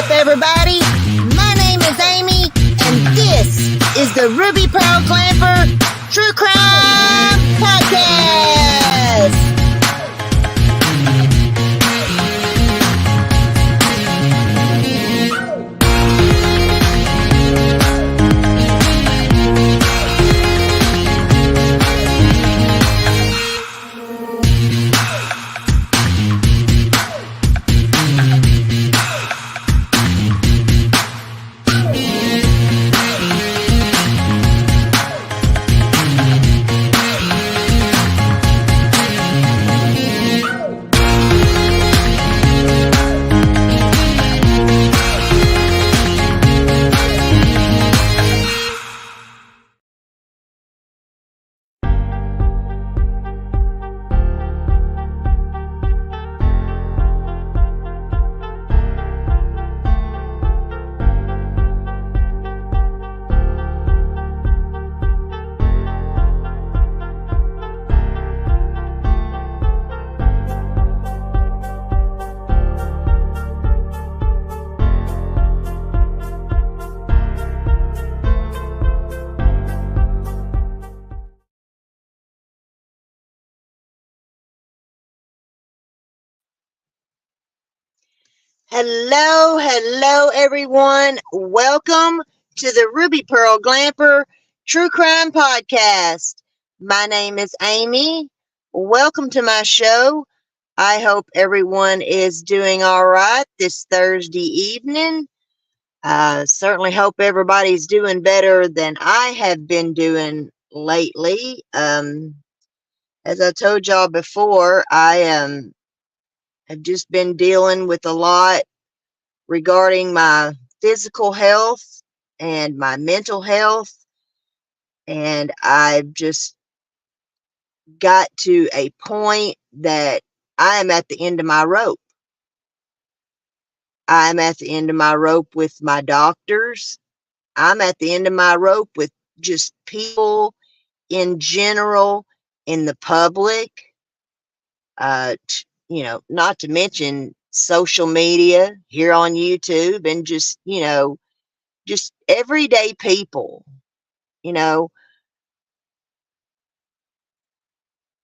up, everybody? My name is Amy, and this is the Ruby Pearl Glamper True Crime Podcast. Hello, everyone. Welcome to the Ruby Pearl Glamper True Crime Podcast. My name is Amy. Welcome to my show. I hope everyone is doing all right this Thursday evening. Certainly hope everybody's doing better than I have been doing lately. As I told y'all before, I have just been dealing with a lot regarding my physical health and my mental health, and I've just got to a point that I am at the end of my rope. I'm at the end of my rope with my doctors. I'm at the end of my rope with just people in general, in the public, not to mention social media here on YouTube, and just everyday people.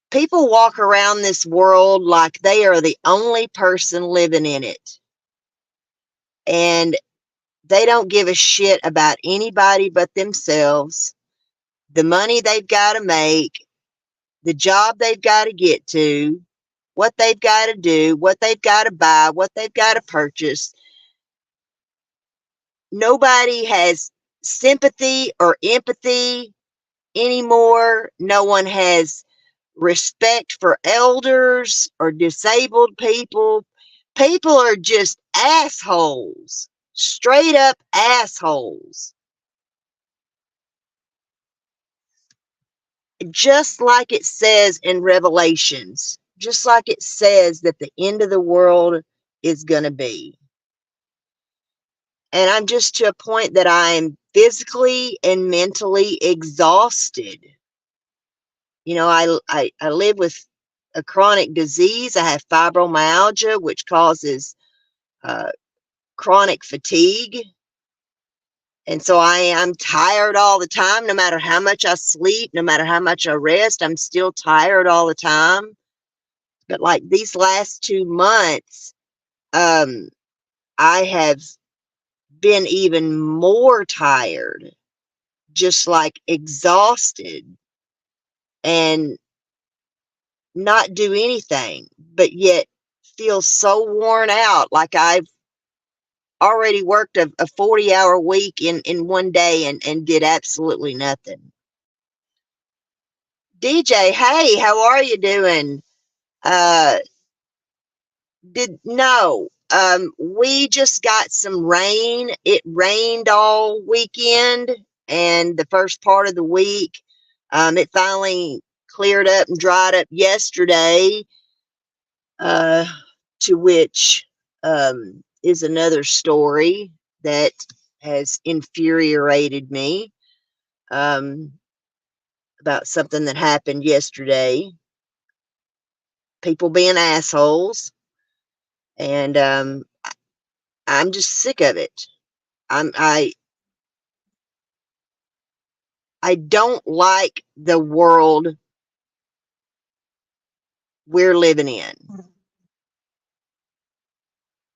People walk around this world like they are the only person living in it, and they don't give a shit about anybody but themselves, the money they've got to make, the job they've got to get to, what they've got to do, what they've got to buy, what they've got to purchase. Nobody has sympathy or empathy anymore. No one has respect for elders or disabled people. People are just assholes. Straight up assholes. Just like it says in Revelations. Just like it says that the end of the world is going to be. And I'm just to a point that I'm physically and mentally exhausted. I live with a chronic disease. I have fibromyalgia, which causes chronic fatigue. And so I'm tired all the time. No matter how much I sleep, no matter how much I rest, I'm still tired all the time. But like these last 2 months, I have been even more tired, just like exhausted, and not do anything, but yet feel so worn out, like I've already worked a 40-hour week in one day and did absolutely nothing. DJ, hey, how are you doing? We just got some rain. It rained all weekend and the first part of the week. It finally cleared up and dried up yesterday, to which is another story that has infuriated me about something that happened yesterday. People being assholes. And I'm just sick of it. I'm I don't like the world we're living in.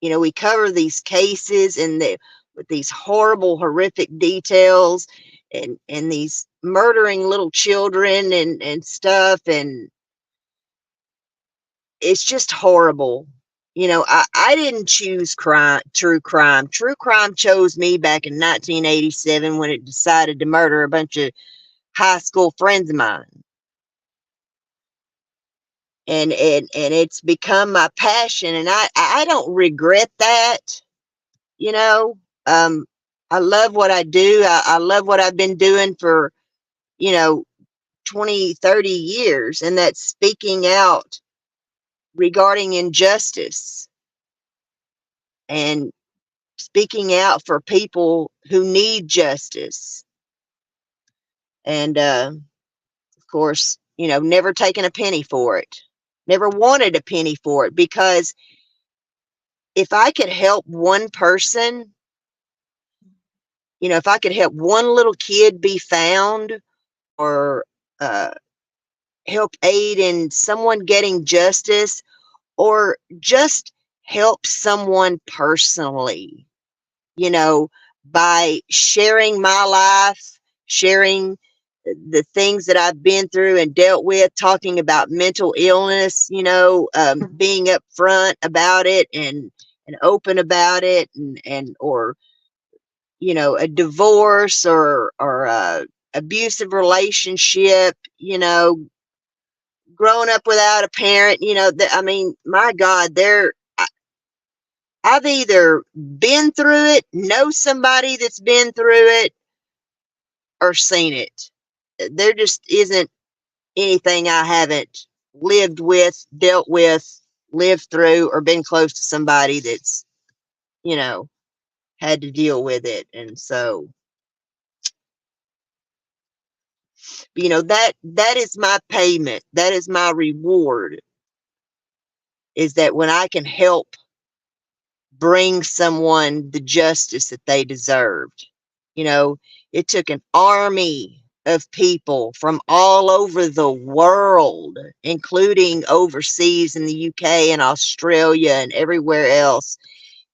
You know, we cover these cases and with these horrible, horrific details, and these murdering little children and stuff, and it's just horrible. You know, I didn't choose crime, true crime. True crime chose me back in 1987 when it decided to murder a bunch of high school friends of mine. And it's become my passion, and I don't regret that. You know, um, I love what I do. I love what I've been doing for, you know, 20, 30 years, and that's speaking out regarding injustice and speaking out for people who need justice. And, of course, you know, never taken a penny for it, never wanted a penny for it, because if I could help one person, you know, if I could help one little kid be found, or uh, help aid in someone getting justice, or just help someone personally, you know, by sharing my life, sharing the things that I've been through and dealt with, talking about mental illness, you know, being upfront about it and open about it, and or, you know, a divorce, or a abusive relationship, you know, growing up without a parent, you know, I mean, my God, I've either been through it, know somebody that's been through it, or seen it. There just isn't anything I haven't lived with, dealt with, lived through, or been close to somebody that's, you know, had to deal with it. And so, you know, that is my payment. That is my reward, is that when I can help bring someone the justice that they deserved. You know, it took an army of people from all over the world, including overseas in the UK and Australia and everywhere else.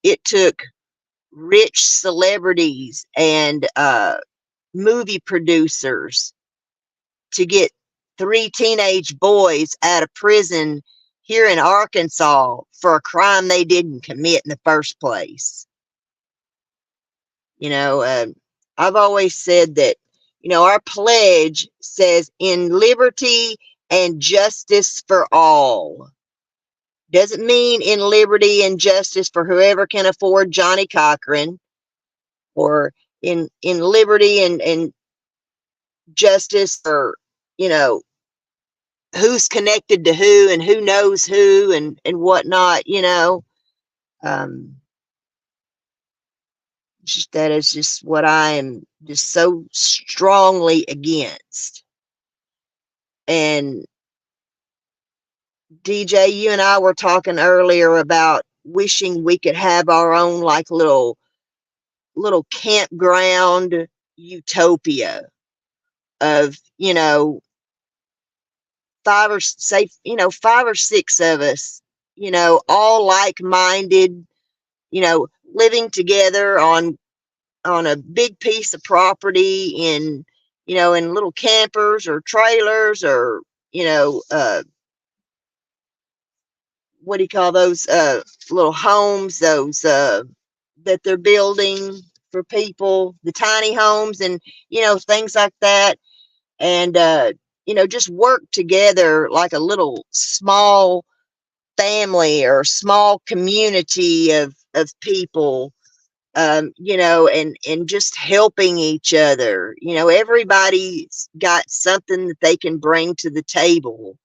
It took rich celebrities and movie producers to get 3 teenage boys out of prison here in Arkansas for a crime they didn't commit in the first place. You know, I've always said that, you know, our pledge says in liberty and justice for all. Doesn't mean in liberty and justice for whoever can afford Johnny Cochran, or in liberty and justice for, you know, who's connected to who and who knows who and whatnot, you know. Um, that is just what I am just so strongly against. And DJ, you and I were talking earlier about wishing we could have our own like little campground utopia of, you know, five or six of us, you know, all like-minded, you know, living together on a big piece of property in, you know, in little campers or trailers, or, you know, what do you call those little homes, those that they're building for people, the tiny homes, and, you know, things like that. And you know, just work together like a little small family or small community of people, you know, and just helping each other. You know, everybody's got something that they can bring to the table,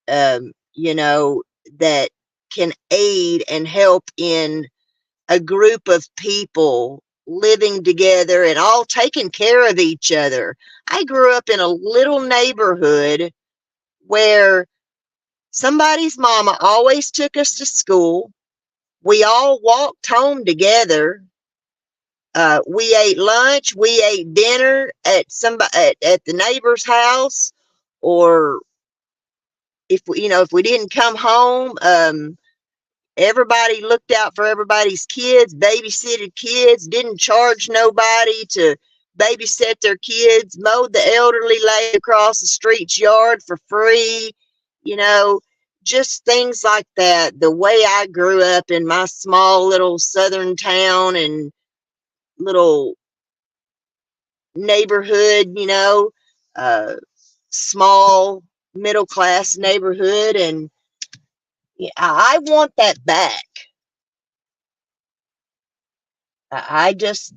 you know, that can aid and help in a group of people living together and all taking care of each other. I grew up in a little neighborhood where somebody's mama always took us to school we all walked home together. We ate lunch, we ate dinner at at the neighbor's house, or if we didn't come home, everybody looked out for everybody's kids, babysitted kids, didn't charge nobody to babysit their kids, mowed the elderly lady across the street's yard for free, you know, just things like that. The way I grew up in my small little southern town and little neighborhood, uh, small middle class neighborhood, and yeah, I want that back. I just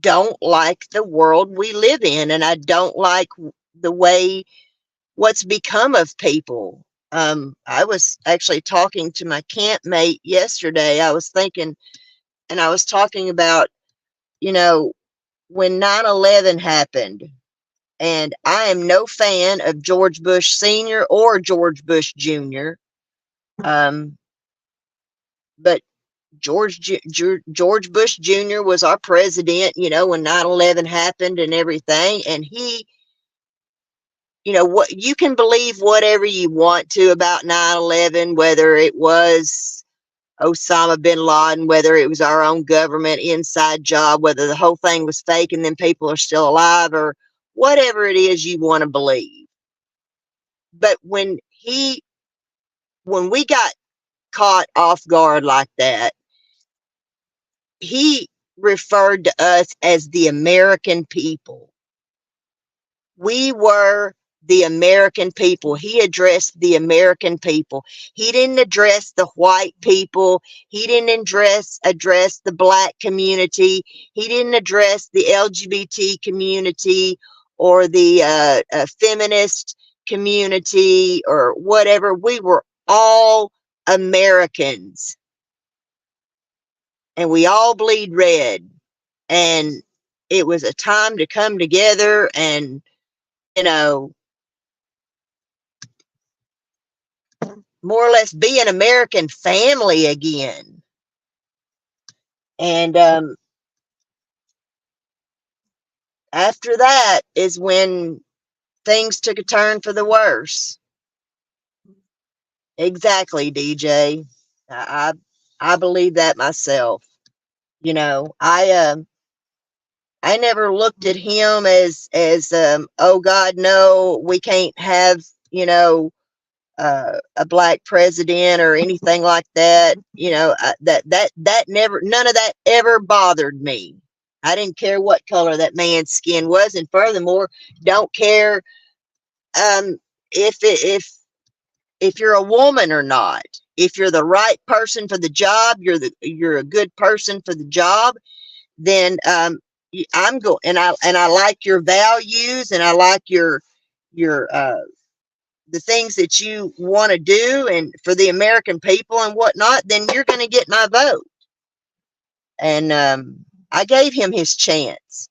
don't like the world we live in, and I don't like the way what's become of people. I was actually talking to my campmate yesterday. I was thinking, and I was talking about, you know, when 9/11 happened, and I am no fan of George Bush Sr. or George Bush Jr. Um, but George Bush Jr. was our president, when 9/11 happened and everything, and he, what you can believe whatever you want to about 9/11, whether it was Osama bin Laden, whether it was our own government inside job, whether the whole thing was fake and then people are still alive, or whatever it is you want to believe. But when we got caught off guard like that, he referred to us as the American people. We were the American people. He addressed the American people. He didn't address the white people. He didn't address the black community. He didn't address the LGBT community or the feminist community or whatever. We were all Americans, and we all bleed red. And it was a time to come together and, more or less be an American family again. And after that is when things took a turn for the worse. Exactly, DJ. I believe that myself. I never looked at him as oh God, no, we can't have, a black president or anything like that. That never, none of that ever bothered me. I didn't care what color that man's skin was, and furthermore, don't care if if you're a woman or not. If you're the right person for the job, you're a good person for the job. Then I'm going, and I like your values, and I like your the things that you want to do and for the American people and whatnot, then you're going to get my vote. And I gave him his chance.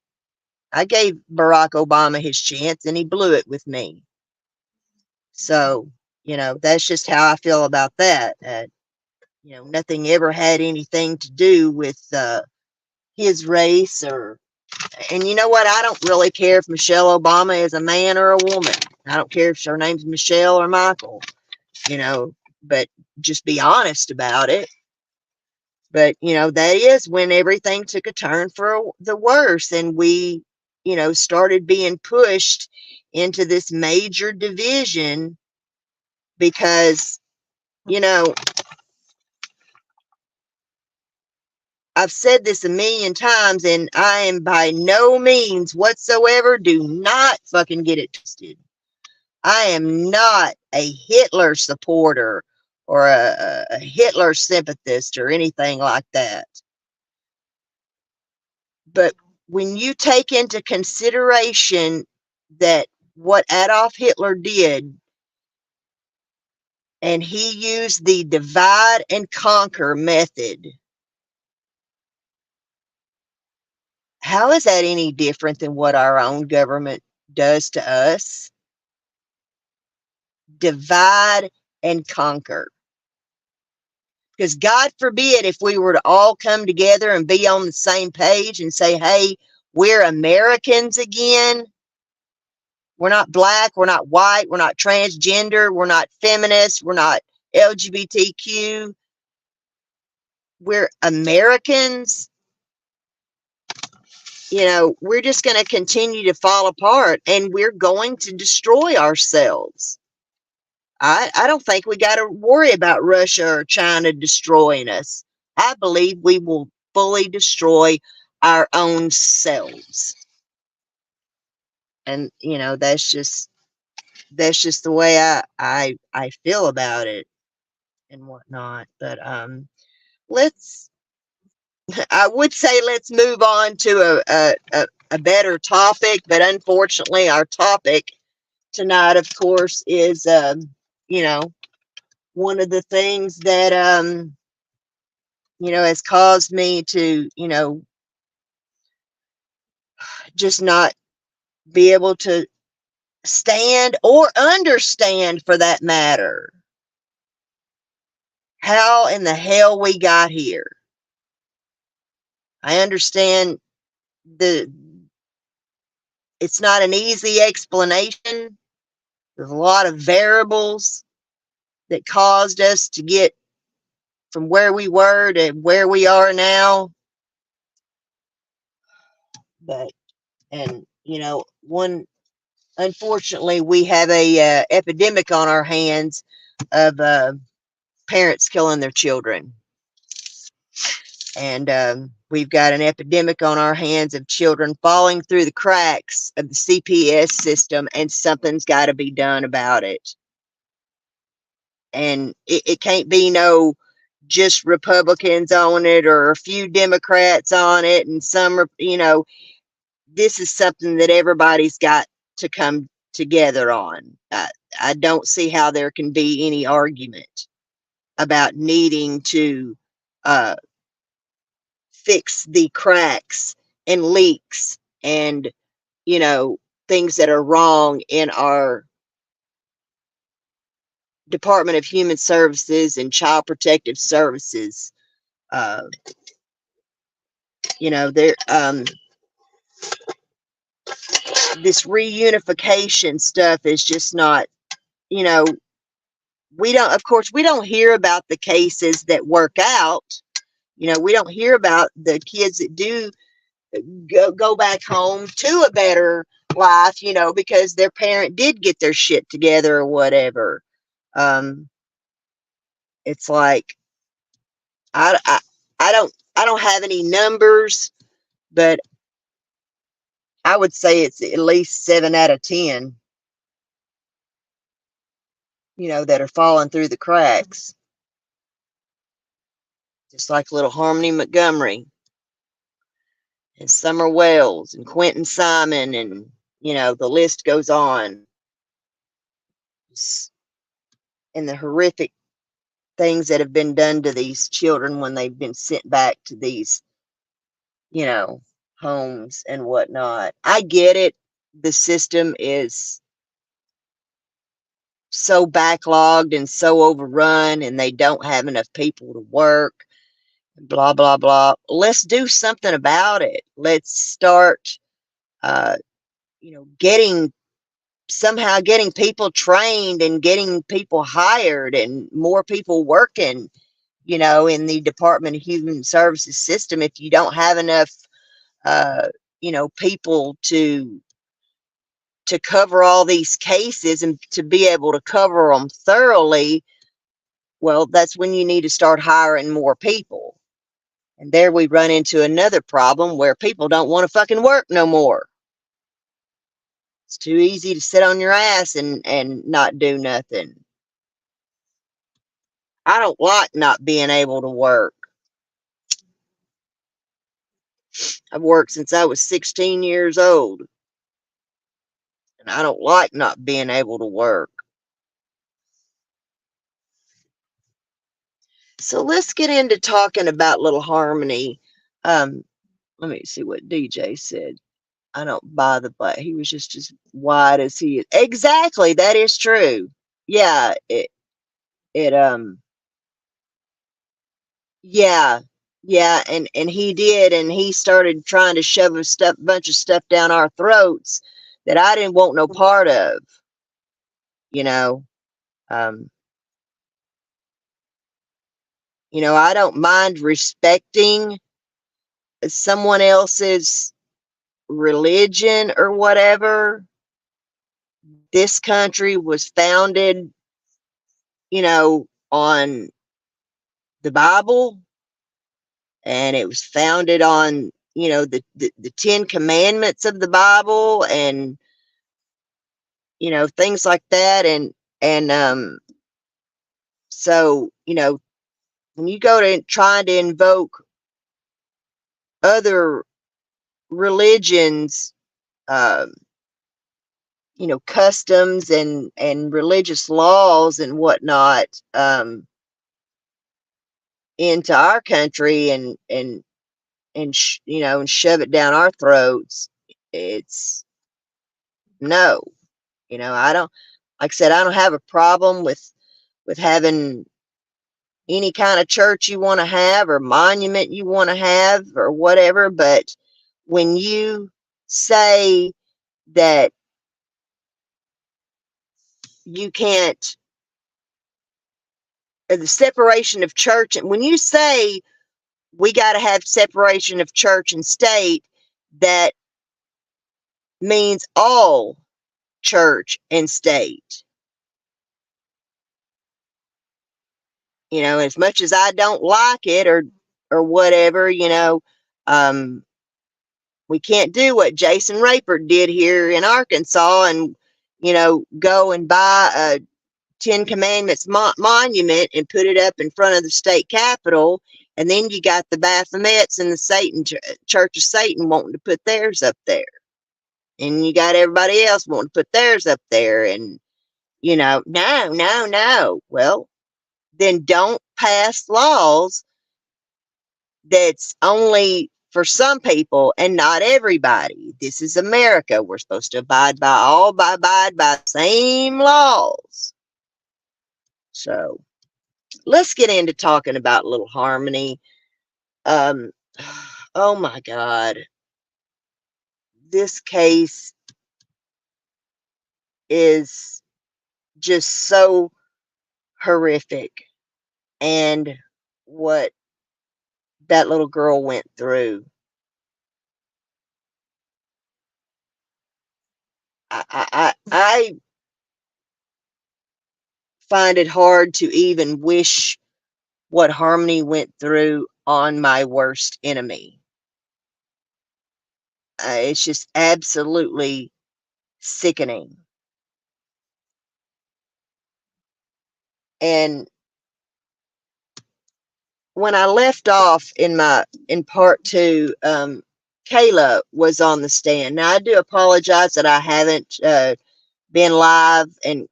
I gave Barack Obama his chance, and he blew it with me. So, that's just how I feel about that. Nothing ever had anything to do with his race and you know what? I don't really care if Michelle Obama is a man or a woman. I don't care if her name's Michelle or Michael, but just be honest about it. But, that is when everything took a turn for the worse, and we, started being pushed into this major division because, I've said this a million times, and I am by no means whatsoever, do not fucking get it twisted. I am not a Hitler supporter or a Hitler sympathist or anything like that. But when you take into consideration that what Adolf Hitler did, and he used the divide and conquer method, how is that any different than what our own government does to us? Divide and conquer. Because God forbid if we were to all come together and be on the same page and say, hey, we're Americans again. We're not black. We're not white. We're not transgender. We're not feminist. We're not LGBTQ. We're Americans. We're just going to continue to fall apart, and we're going to destroy ourselves. I don't think we got to worry about Russia or China destroying us. I believe we will fully destroy our own selves. And, that's just the way I feel about it and whatnot. But let's I would say let's move on to a better topic, but unfortunately our topic tonight, of course, is one of the things that has caused me to just not be able to stand or understand, for that matter, how in the hell we got here. I understand it's not an easy explanation. There's a lot of variables that caused us to get from where we were to where we are now. But, unfortunately, we have a epidemic on our hands of parents killing their children. And we've got an epidemic on our hands of children falling through the cracks of the CPS system, and something's got to be done about it. And it can't be no just Republicans on it or a few Democrats on it and some, this is something that everybody's got to come together on. I don't see how there can be any argument about needing to fix the cracks and leaks and, things that are wrong in our Department of Human Services and Child Protective Services. There, this reunification stuff is just not, we don't hear about the cases that work out. We don't hear about the kids that do go back home to a better life, because their parent did get their shit together or whatever. It's like, I don't have any numbers, but I would say it's at least 7 out of 10, that are falling through the cracks. Just like little Harmony Montgomery and Summer Wells and Quentin Simon, and, the list goes on. And the horrific things that have been done to these children when they've been sent back to these, homes and whatnot. I get it. The system is so backlogged and so overrun, and they don't have enough people to work, blah, blah, blah. Let's do something about it. Let's start, getting people trained and getting people hired and more people working, in the Department of Human Services system. If you don't have enough, people to cover all these cases and to be able to cover them thoroughly, well, that's when you need to start hiring more people. And there we run into another problem where people don't want to fucking work no more. It's too easy to sit on your ass and not do nothing. I don't like not being able to work. I've worked since I was 16 years old. And I don't like not being able to work. So let's get into talking about little Harmony. Let me see what DJ said. I don't buy the black. He was just as white as he is. Exactly, that is true. Yeah, it Yeah, yeah, and he did, and he started trying to shove a bunch of stuff down our throats that I didn't want no part of. You know, um, I don't mind respecting someone else's religion or whatever. This country was founded, on the Bible, and it was founded on, the Ten Commandments of the Bible, and things like that. And so, when you go to trying to invoke other religions, um, customs and religious laws and whatnot, into our country, and shove it down our throats, it's no. I don't, like I said, I don't have a problem with having any kind of church you want to have or monument you want to have or whatever, but when you say that you can't, the separation of church, and when you say we got to have separation of church and state, that means all church and state. As much as I don't like it, or whatever, um, we can't do what Jason Rayford did here in Arkansas, and go and buy a Ten Commandments monument and put it up in front of the state capitol, and then you got the Baphomets and the Church of Satan wanting to put theirs up there, and you got everybody else wanting to put theirs up there, and no, no, no. Well, then don't pass laws that's only for some people and not everybody. This is America. We're supposed to abide by the same laws. So let's get into talking about little Harmony. Um, oh my God, this case is just so horrific, and what that little girl went through. I find it hard to even wish what Harmony went through on my worst enemy. It's just absolutely sickening. And when I left off in part two, Kayla was on the stand. Now I do apologize that I haven't been live and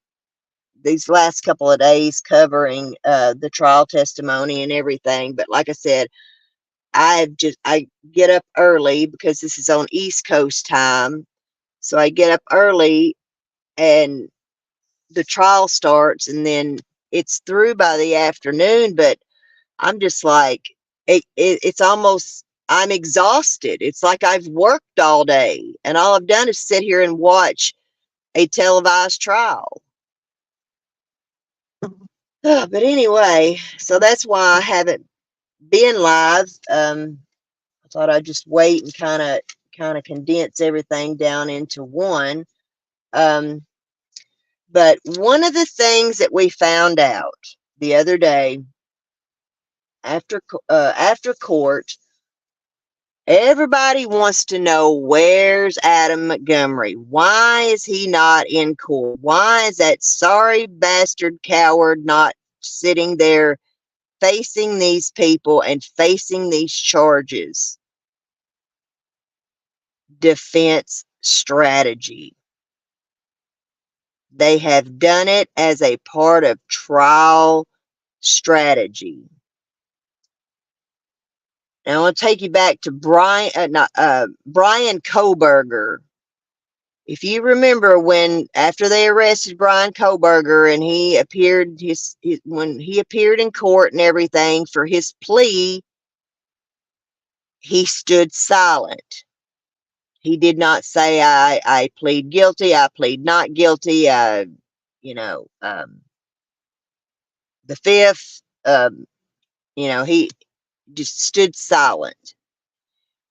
these last couple of days covering the trial testimony and everything. But like I said, I get up early because this is on East Coast time. So I get up early and the trial starts, and then it's through by the afternoon, but I'm just like, it's almost, I'm exhausted. It's like I've worked all day and all I've done is sit here and watch a televised trial. But anyway, so that's why I haven't been live. I thought I'd just wait and kind of condense everything down into one. Um, but one of the things that we found out the other day after court, everybody wants to know, where's Adam Montgomery? Why is he not in court? Why is that sorry bastard coward not sitting there facing these people and facing these charges? Defense strategy. They have done it as a part of trial strategy. Now I want to take you back to Brian Koberger. If you remember when after they arrested Brian Koberger and he appeared when he appeared in court and everything for his plea, he stood silent. He did not say, I plead guilty, I plead not guilty, you know, the fifth, he just stood silent.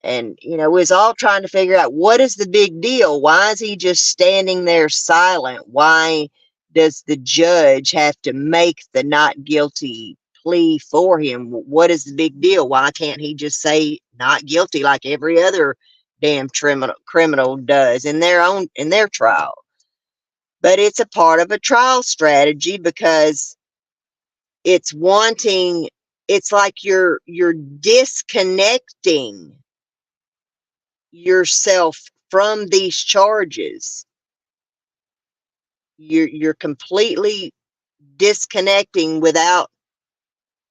And, we was all trying to figure out, what is the big deal? Why is he just standing there silent? Why does the judge have to make the not guilty plea for him? What is the big deal? Why can't he just say not guilty like every other damn criminal does in their trial? But it's a part of a trial strategy, because it's like you're disconnecting yourself from these charges. You're completely disconnecting without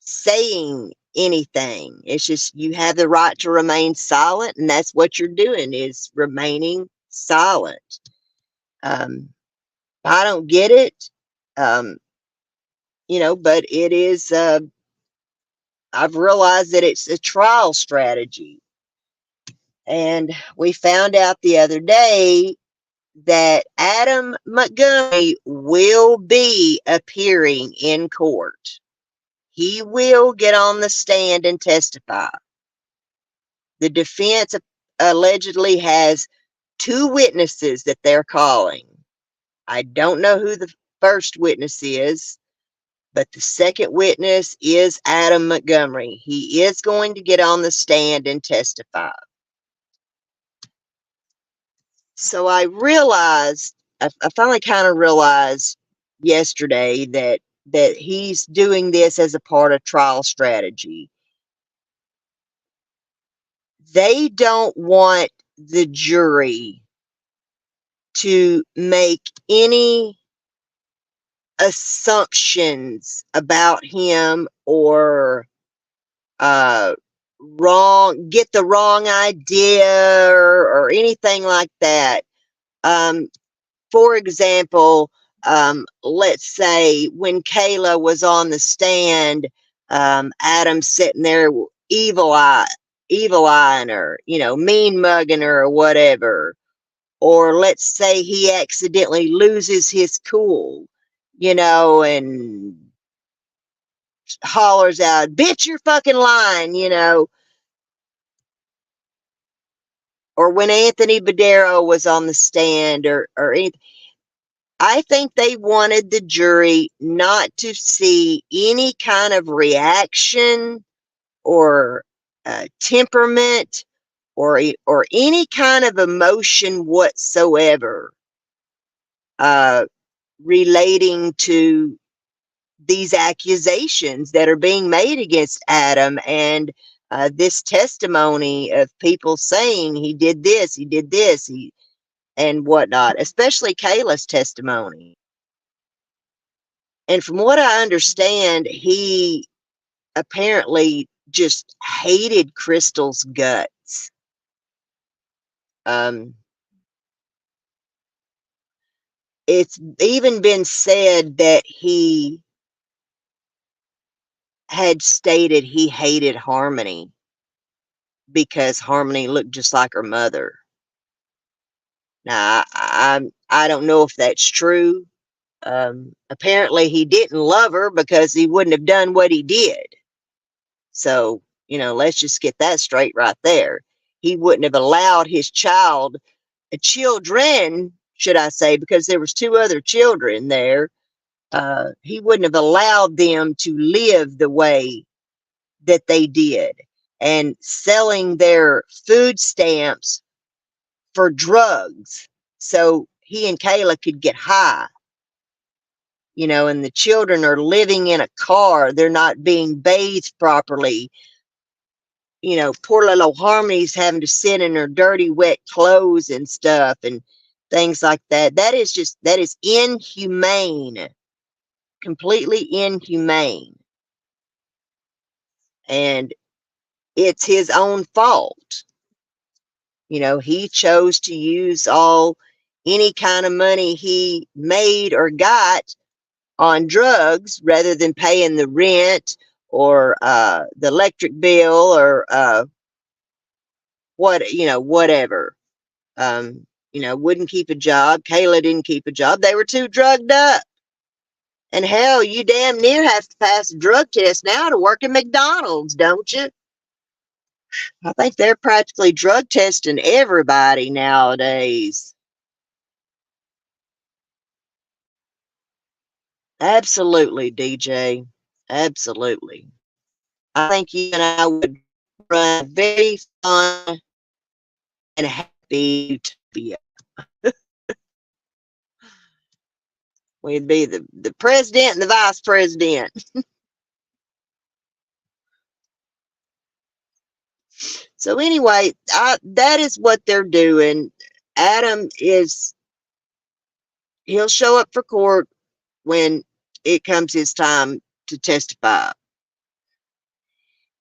saying anything. It's just, you have the right to remain silent, and that's what you're doing, is remaining silent. I don't get it, but it is. I've realized that it's a trial strategy, and we found out the other day that Adam Montgomery will be appearing in court. He will get on the stand and testify. The defense allegedly has 2 witnesses that they're calling. I don't know who the first witness is, but the second witness is Adam Montgomery. He is going to get on the stand and testify. So I finally kind of realized yesterday that he's doing this as a part of trial strategy. They don't want the jury to make any assumptions about him, or get the wrong idea, or anything like that. For example, let's say when Kayla was on the stand, Adam's sitting there evil eyeing her, mean mugging her or whatever. Or let's say he accidentally loses his cool, and hollers out, "Bitch, you're fucking lying," or when Anthony Badero was on the stand, or anything. I think they wanted the jury not to see any kind of reaction, or temperament, or any kind of emotion whatsoever, relating to these accusations that are being made against Adam, and this testimony of people saying he did this, and whatnot, especially Kayla's testimony. And from what I understand, he apparently just hated Crystal's guts. It's even been said that he had stated he hated Harmony because Harmony looked just like her mother. Now, I don't know if that's true. Apparently he didn't love her because he wouldn't have done what he did. So, let's just get that straight right there. He wouldn't have allowed his children, should I say, because there was 2 other children there. He wouldn't have allowed them to live the way that they did, and selling their food stamps for drugs so he and Kayla could get high. And the children are living in a car. They're not being bathed properly. Poor little Harmony's having to sit in her dirty, wet clothes and stuff, and things like that. That is inhumane. Completely inhumane. And it's his own fault. He chose to use all any kind of money he made or got on drugs rather than paying the rent or the electric bill or whatever. Wouldn't keep a job. Kayla didn't keep a job. They were too drugged up. And hell, you damn near have to pass a drug test now to work at McDonald's, don't you? I think they're practically drug testing everybody nowadays. Absolutely, DJ. Absolutely. I think you and I would run a very fun and happy utopia. We'd be the president and the vice president. So anyway, that is what they're doing. Adam he'll show up for court when it comes his time to testify.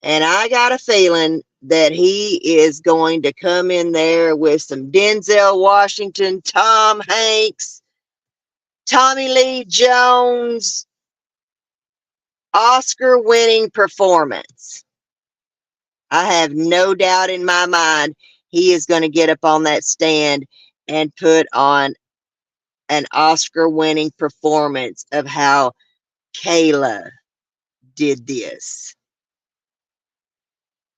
And I got a feeling that he is going to come in there with some Denzel Washington, Tom Hanks, Tommy Lee Jones, Oscar winning performance. I have no doubt in my mind he is going to get up on that stand and put on an Oscar winning performance of how Kayla did this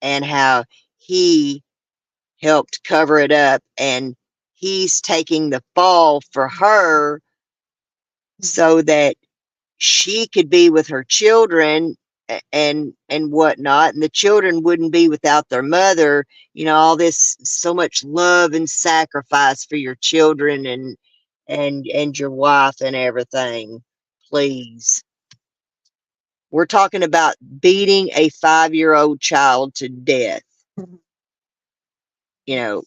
and how he helped cover it up and he's taking the fall for her so that she could be with her children and whatnot, and the children wouldn't be without their mother. All this, so much love and sacrifice for your children and your wife and everything. Please, we're talking about beating a 5-year-old child to death. you know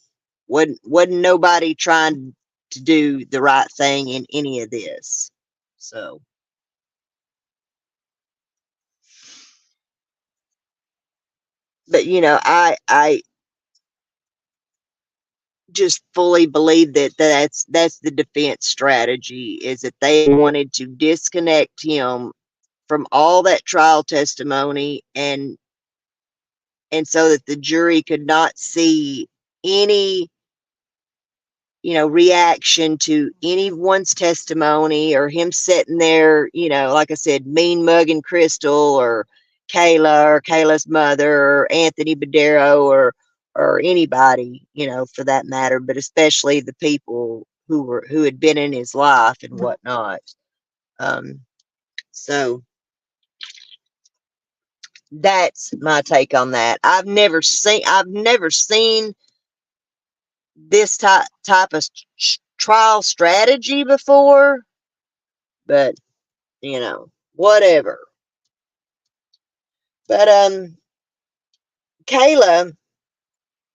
wasn't nobody trying to do the right thing in any of this. So, but I just fully believe that that's the defense strategy, is that they wanted to disconnect him from all that trial testimony, and so that the jury could not see any reaction to anyone's testimony, or him sitting there, like I said, mean mugging Crystal or Kayla's mother or Anthony Badero or anybody, for that matter, but especially the people who had been in his life and whatnot. Um, so that's my take on that. I've never seen this type of trial strategy before, but whatever. But Kayla,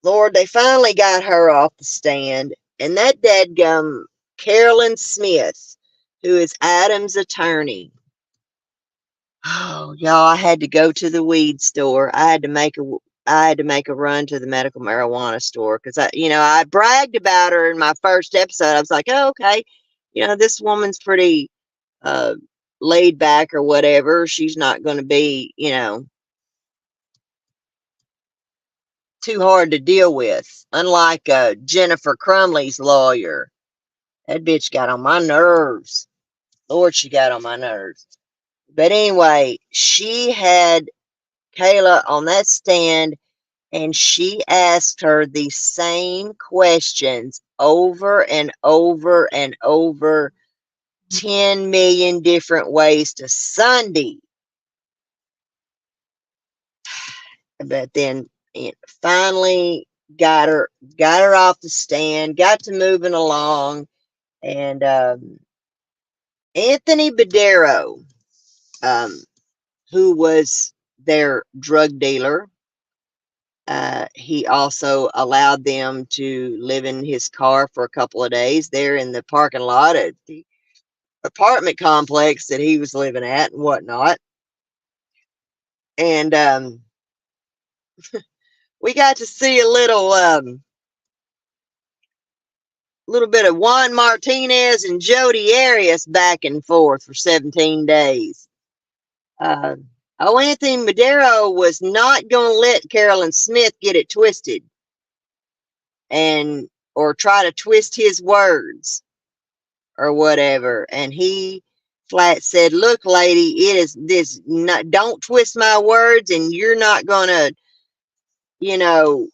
Lord, they finally got her off the stand, and that dadgum Carolyn Smith, who is Adam's attorney. Oh, y'all, I had to go to the weed store. I had to make a run to the medical marijuana store because I bragged about her in my first episode. I was like, oh, okay, this woman's pretty uh, laid back or whatever. She's not going to be, too hard to deal with. Unlike Jennifer Crumley's lawyer, that bitch got on my nerves. Lord, she got on my nerves. But anyway, she had Kayla on that stand, and she asked her the same questions over and over and over 10 million different ways to Sunday. But then finally got her off the stand, got to moving along, and Anthony Badero, um, who was their drug dealer, he also allowed them to live in his car for a couple of days there in the parking lot at the apartment complex that he was living at and whatnot. And we got to see a little little bit of Juan Martinez and Jody Arias back and forth for 17 days. Uh, Anthony Madero was not going to let Carolyn Smith get it twisted and or try to twist his words or whatever. And he flat said, "Look, lady, it is this. Not, don't twist my words, and you're not going to, you know."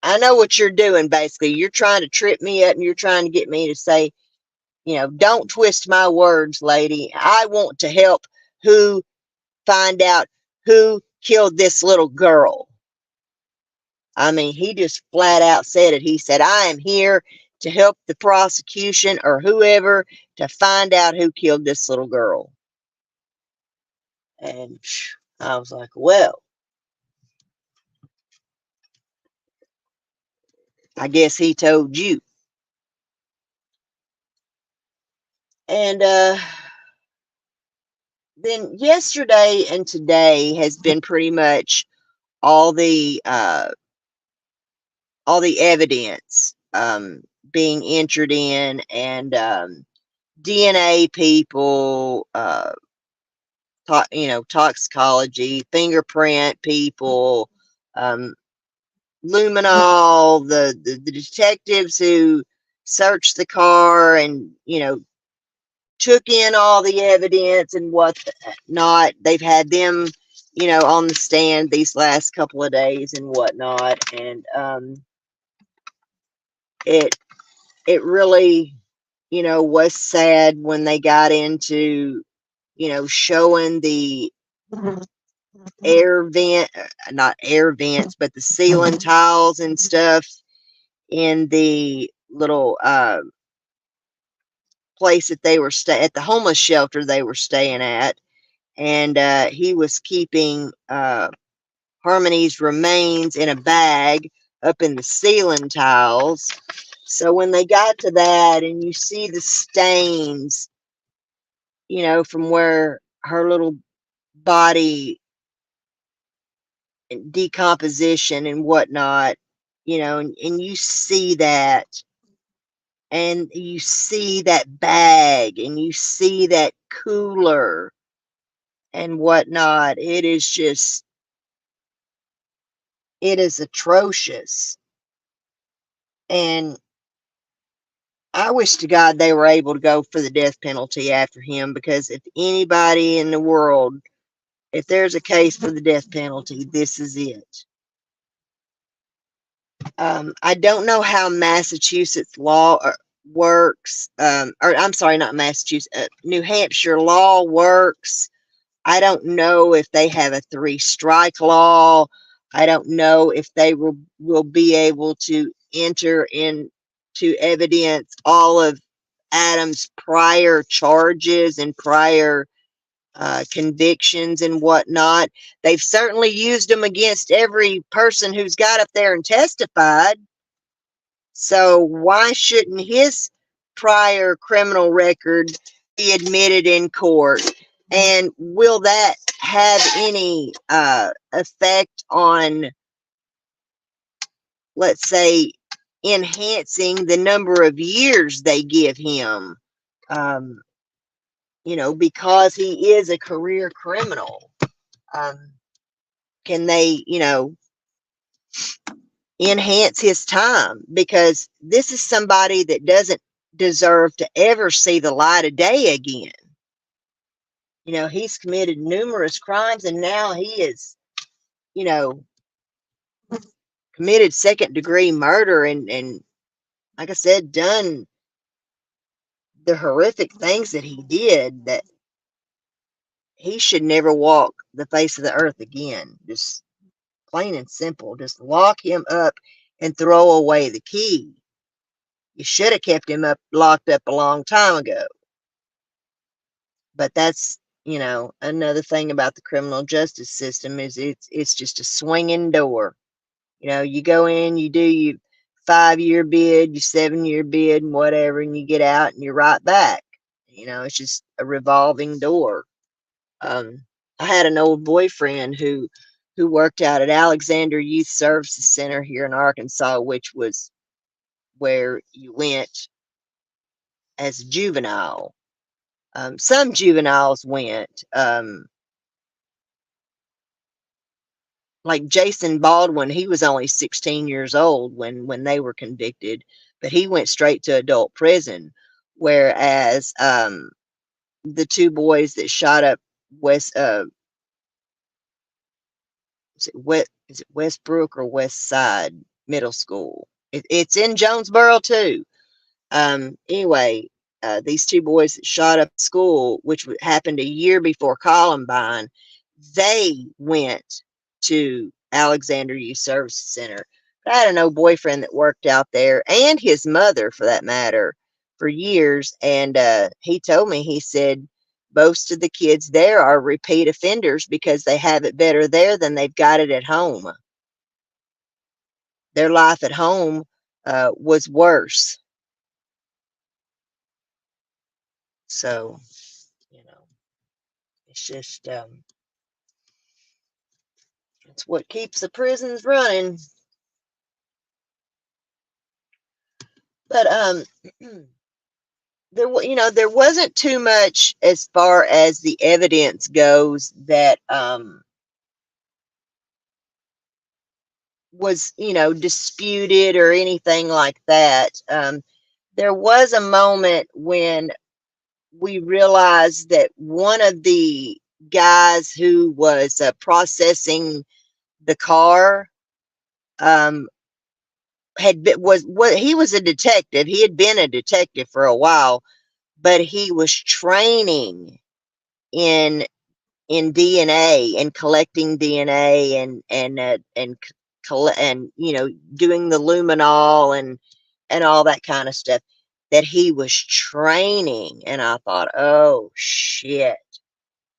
I know what you're doing, basically. You're trying to trip me up and you're trying to get me to say, don't twist my words, lady. I want to help who find out who killed this little girl. I mean, he just flat out said it. He said, I am here to help the prosecution or whoever to find out who killed this little girl. And I was like, well, I guess he told you. And then yesterday and today has been pretty much all the evidence being entered in, and DNA people, toxicology, fingerprint people, luminol, the detectives who searched the car and took in all the evidence and what not. They've had them, on the stand these last couple of days and whatnot, and it really, was sad when they got into, showing the air vent, not air vents, but the ceiling tiles and stuff in the little place that they were at the homeless shelter they were staying at. And he was keeping Harmony's remains in a bag up in the ceiling tiles. So when they got to that and you see the stains, from where her little body decomposition and whatnot, and you see that, and you see that bag, and you see that cooler and whatnot, it is atrocious. And I wish to God they were able to go for the death penalty after him, because if anybody in the world, if there's a case for the death penalty, this is it. I don't know how Massachusetts law works, or I'm sorry, not Massachusetts, New Hampshire law works. I don't know if they have a 3-strike law. I don't know if they will be able to enter into evidence all of Adam's prior charges and prior convictions and whatnot. They've certainly used them against every person who's got up there and testified. So why shouldn't his prior criminal record be admitted in court? And will that have any effect on, let's say, enhancing the number of years they give him? Because he is a career criminal. Can they, enhance his time? Because this is somebody that doesn't deserve to ever see the light of day again. He's committed numerous crimes, and now he is, committed second-degree murder and, like I said, done the horrific things that he did, that he should never walk the face of the earth again. Just plain and simple. Just lock him up and throw away the key. You should have kept him locked up a long time ago. But that's, another thing about the criminal justice system is it's just a swinging door. You go in, you do your 5-year bid, your 7-year bid, and whatever, and you get out and you're right back. It's just a revolving door. I had an old boyfriend who worked out at Alexander Youth Services Center here in Arkansas, which was where you went as a juvenile. Some juveniles went, like Jason Baldwin. He was only 16 years old when they were convicted, but he went straight to adult prison. Whereas the two boys that shot up West, is it Westbrook or West Side Middle School? It's in Jonesboro too. Anyway, these two boys that shot up school, which happened a year before Columbine, they went to Alexander Youth Services Center. I had an old boyfriend that worked out there, and his mother, for that matter, for years. And he told me, he said, most of the kids there are repeat offenders because they have it better there than they've got it at home. Their life at home was worse. So, it's just, it's what keeps the prisons running. But there wasn't too much as far as the evidence goes that was disputed or anything like that. There was a moment when we realized that one of the guys who was processing the car he was a detective. He had been a detective for a while, but he was training in DNA and collecting DNA and doing the luminol and all that kind of stuff, that he was training. And I thought, oh shit,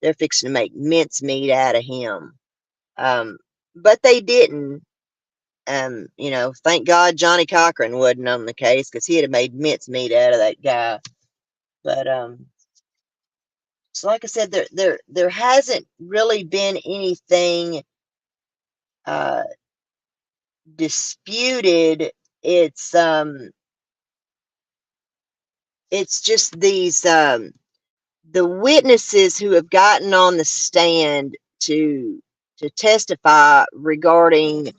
they're fixing to make mincemeat out of him. But they didn't. Thank God Johnny Cochran wasn't on the case, because he'd have made mincemeat out of that guy. But so like I said, there hasn't really been anything disputed. It's just these the witnesses who have gotten on the stand to testify regarding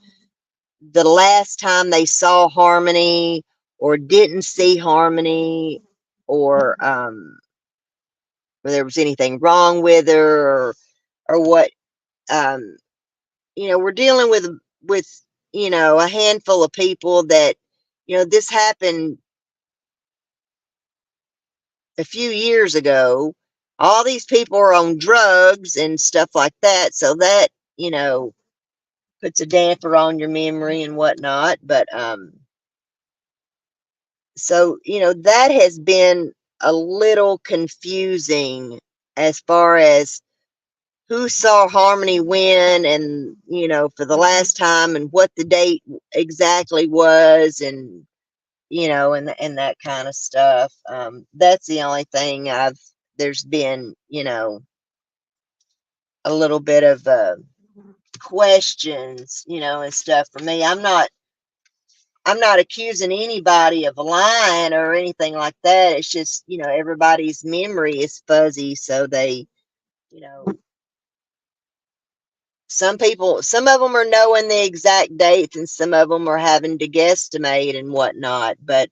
the last time they saw Harmony or didn't see Harmony, or whether there was anything wrong with her, or what. We're dealing with a handful of people that this happened a few years ago. All these people are on drugs and stuff like that, so that puts a damper on your memory and whatnot. But so that has been a little confusing as far as who saw Harmony when, and for the last time, and what the date exactly was, and and that kind of stuff. That's the only thing there's been a little bit of questions and stuff for me. I'm not accusing anybody of lying or anything like that. It's just everybody's memory is fuzzy, so they some of them are knowing the exact dates, and some of them are having to guesstimate and whatnot. But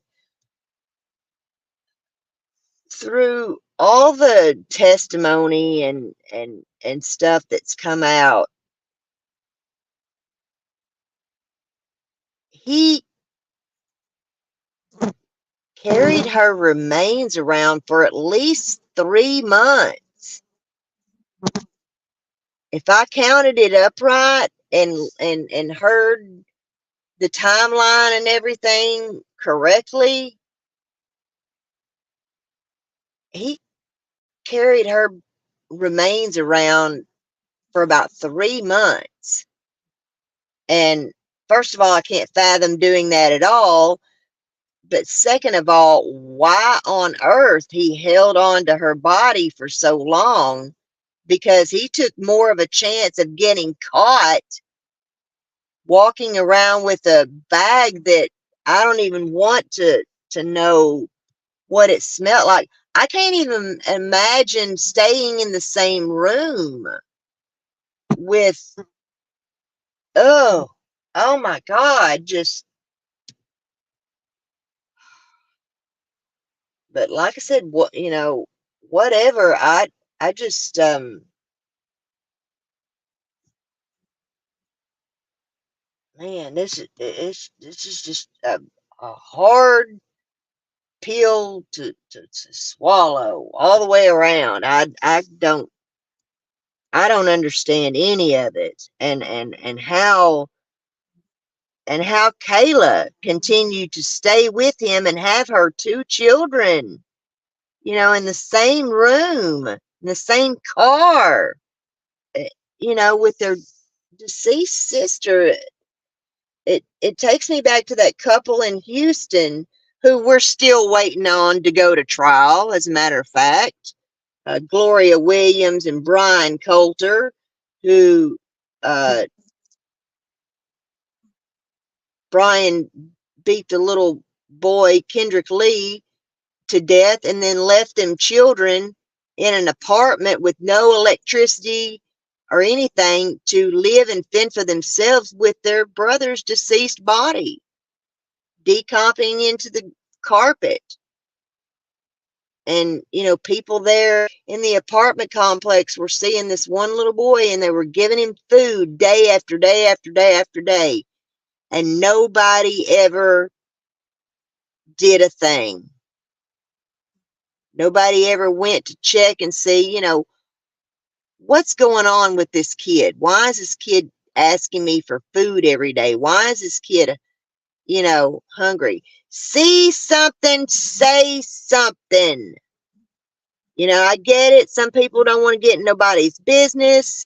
through all the testimony and stuff that's come out, he carried her remains around for at least 3 months. If I counted it upright and heard the timeline and everything correctly, he carried her remains around for about 3 months. And first of all, I can't fathom doing that at all. But second of all, why on earth he held on to her body for so long? Because he took more of a chance of getting caught walking around with a bag that I don't even want to know what it smelled like. I can't even imagine staying in the same room with, oh, oh my God, just, but like I said, what, whatever. I just, man, this is just a hard pill to swallow all the way around. I don't understand any of it, and how Kayla continued to stay with him and have her two children, in the same room, in the same car, eh, with their deceased sister. It takes me back to that couple in Houston who we're still waiting on to go to trial, as a matter of fact. Gloria Williams and Brian Coulter, who uh, Brian beat the little boy Kendrick Lee to death and then left them children in an apartment with no electricity or anything to live and fend for themselves with their brother's deceased body decomping into the carpet. And, people there in the apartment complex were seeing this one little boy and they were giving him food day after day after day after day. And nobody ever did a thing. Nobody ever went to check and see, what's going on with this kid? Why is this kid asking me for food every day? Why is this kid, hungry? See something, say something. I get it. Some people don't want to get in nobody's business.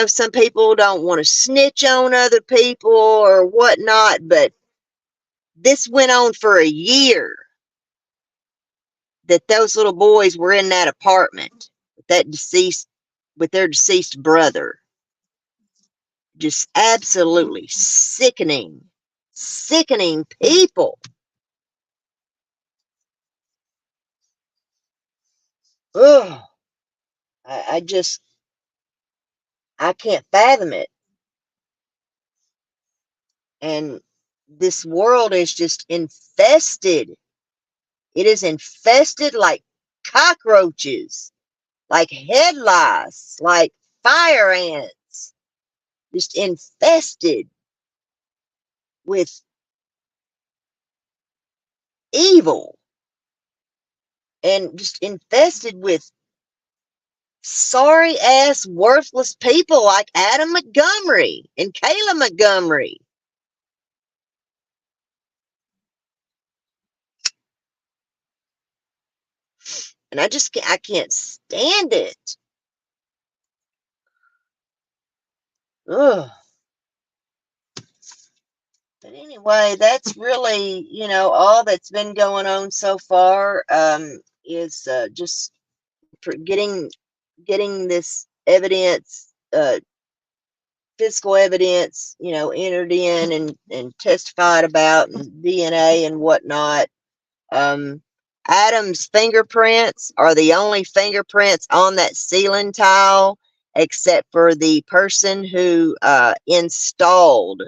Some people don't want to snitch on other people or whatnot, but this went on for a year that those little boys were in that apartment with their deceased brother. Just absolutely sickening people. Ugh. I just, I can't fathom it. And this world is just infested. It is infested like cockroaches, like head lice, like fire ants, just infested with evil and just infested with sorry ass worthless people like Adam Montgomery and Kayla Montgomery. And I can't stand it. Ugh. But anyway, that's really, all that's been going on so far, is just getting this evidence, physical evidence, entered in and testified about, and DNA and whatnot. Um, Adam's fingerprints are the only fingerprints on that ceiling tile, except for the person who installed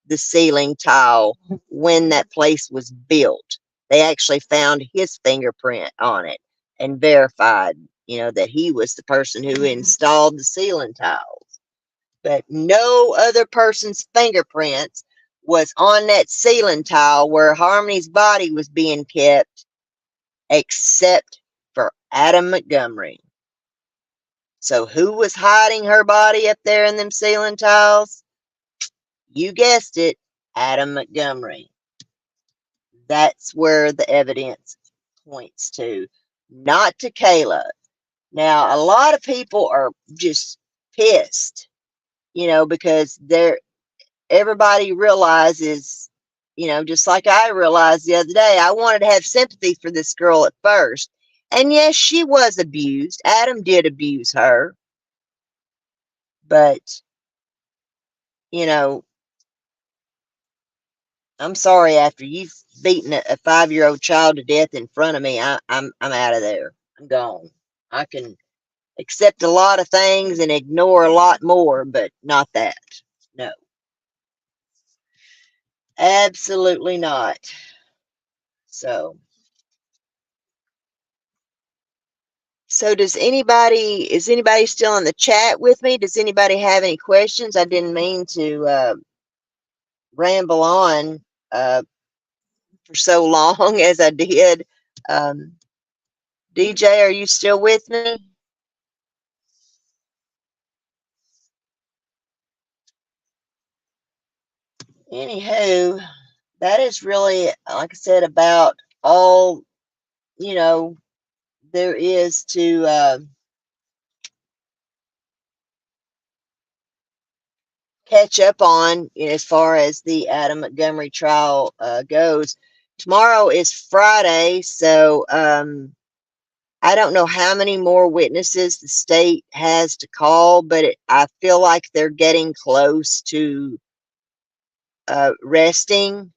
the ceiling tile when that place was built. They actually found his fingerprint on it and verified, that he was the person who installed the ceiling tiles. But no other person's fingerprints was on that ceiling tile where Harmony's body was being kept, except for Adam Montgomery. So who was hiding her body up there in them ceiling tiles? You guessed it, Adam Montgomery. That's where the evidence points to, not to Kayla. Now, a lot of people are just pissed, because everybody realizes, just like I realized the other day, I wanted to have sympathy for this girl at first. And yes, she was abused. Adam did abuse her. But, you know, I'm sorry. After you've beaten a 5-year-old child to death in front of me, I'm out of there. I'm gone. I can accept a lot of things and ignore a lot more, but not that. No, absolutely not. So, so is anybody still in the chat with me? Does anybody have any questions? I didn't mean to ramble on uh, for so long as I did. Um, DJ, are you still with me? Anywho, that is really, like I said, about all, you know, there is to catch up on, as far as the Adam Montgomery trial goes. Tomorrow is Friday, so I don't know how many more witnesses the state has to call, but I feel like they're getting close to resting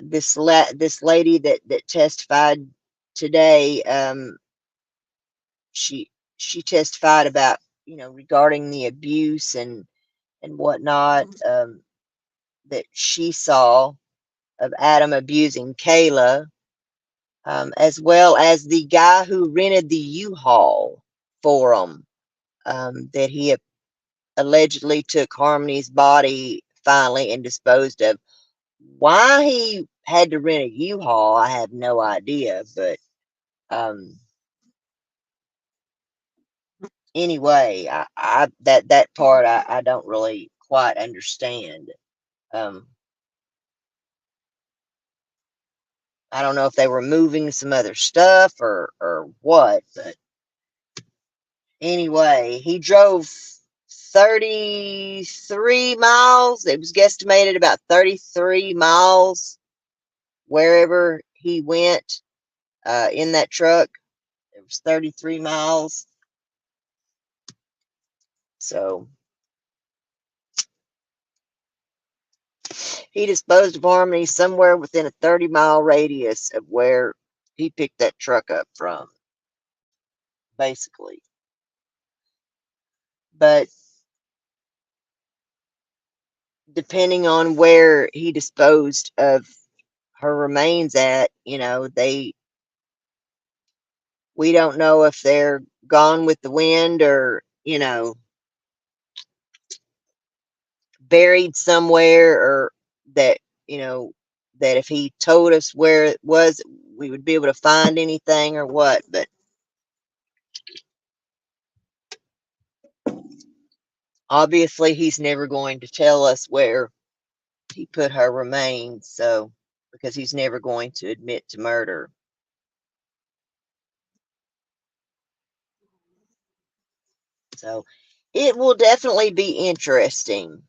this lady that testified today. She she testified about, regarding the abuse and whatnot, that she saw of Adam abusing Kayla, as well as the guy who rented the U-Haul for him, that he allegedly took Harmony's body finally and disposed of. Why he had to rent a U-Haul, I have no idea, but um, anyway, I that part I don't really quite understand. Um, I don't know if they were moving some other stuff or what, but anyway, he drove 33 miles. It was guesstimated about 33 miles wherever he went in that truck. It was 33 miles. So he disposed of Harmony somewhere within a 30-mile radius of where he picked that truck up from, basically. But depending on where he disposed of her remains at, we don't know if they're gone with the wind or, buried somewhere, or that, you know, that if he told us where it was, we would be able to find anything or what. But obviously, he's never going to tell us where he put her remains. So, because he's never going to admit to murder. So, it will definitely be interesting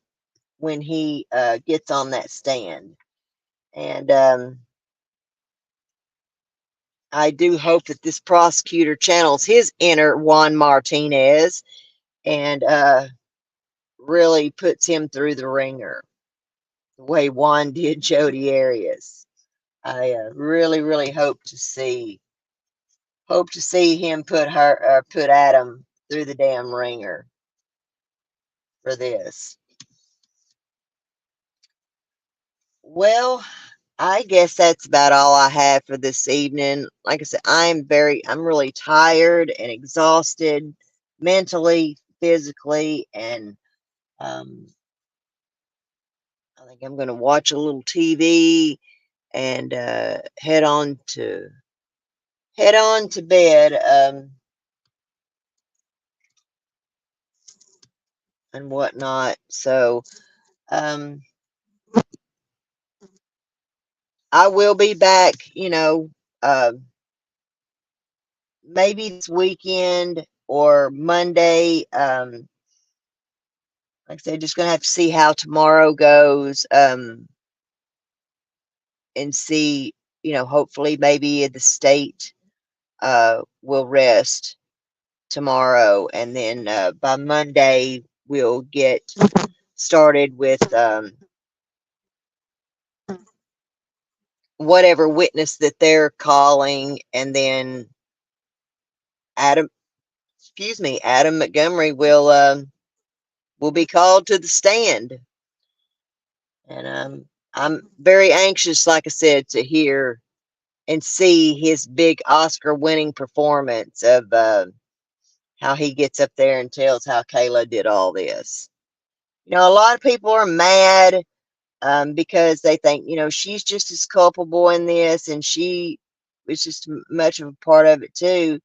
when he gets on that stand. And I do hope that this prosecutor channels his inner Juan Martinez and really puts him through the ringer the way Juan did Jodi Arias. I really, really hope to see him put Adam through the damn ringer for this. Well, I guess that's about all I have for this evening. Like I said, I'm really tired and exhausted mentally, physically, and um, I think I'm going to watch a little TV and head on to bed, and whatnot. So um, I will be back, uh, maybe this weekend or Monday. Like I said, just gonna have to see how tomorrow goes, and see, hopefully maybe the state will rest tomorrow, and then by Monday we'll get started with whatever witness that they're calling, and then Adam, Adam Montgomery will be called to the stand. And I'm very anxious, like I said, to hear and see his big Oscar-winning performance of how he gets up there and tells how Kayla did all this. You know, a lot of people are mad because they think, you know, she's just as culpable in this, and she was just much of a part of it too.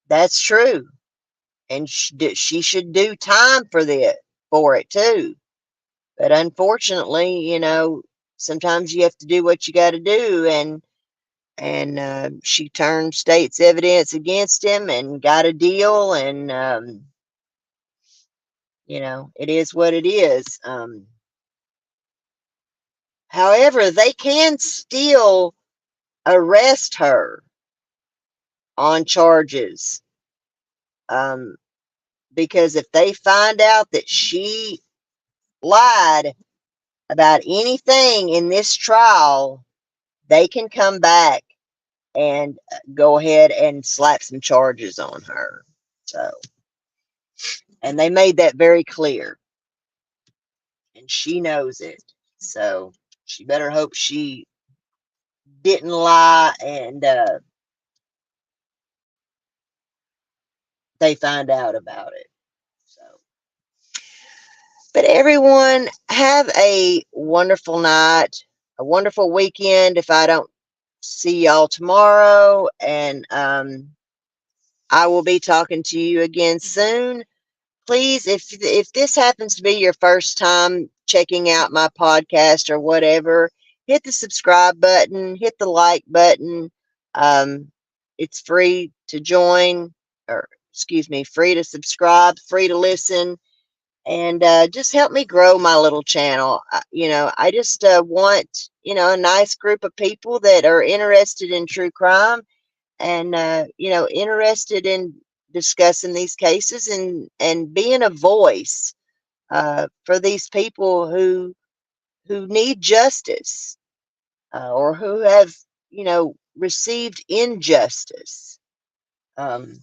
That's true, and she should do time for it too. But unfortunately, you know, sometimes you have to do what you got to do, and she turned state's evidence against him and got a deal, and you know, it is what it is. However, they can still arrest her on charges, um, because if they find out that she lied about anything in this trial, they can come back and go ahead and slap some charges on her. So, and they made that very clear, and she knows it. So she better hope she didn't lie, and they find out about it. So, but everyone, have a wonderful night, a wonderful weekend. If I don't see y'all tomorrow, and I will be talking to you again soon. Please, if this happens to be your first time checking out my podcast or whatever, hit the subscribe button, hit the like button. It's free to join, or excuse me, free to subscribe, free to listen, and just help me grow my little channel. You know, I just want, you know, a nice group of people that are interested in true crime, and you know, interested in discussing these cases, and being a voice for these people who need justice, or who have, you know, received injustice, um,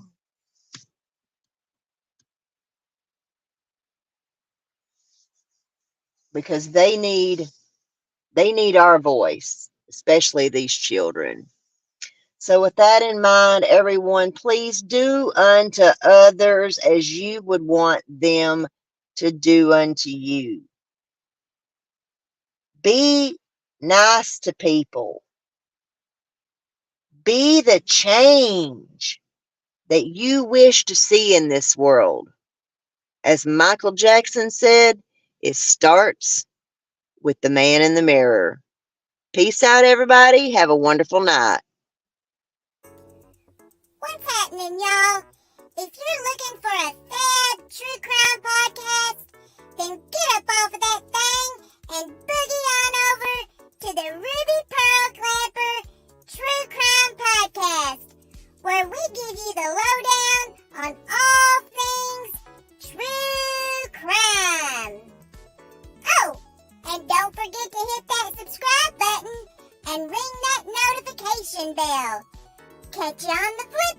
because they need our voice, especially these children. So, with that in mind, everyone, please do unto others as you would want them to do unto you. Be nice to people. Be the change that you wish to see in this world. As Michael Jackson said, it starts with the man in the mirror. Peace out, everybody. Have a wonderful night. What's happening, y'all? If you're looking for a sad true crime podcast, then get up off of that thing and boogie on over to the Ruby Pearl Glamper True Crime Podcast, where we give you the lowdown on all things true crime. Oh, and don't forget to hit that subscribe button and ring that notification bell. Catch you on the flip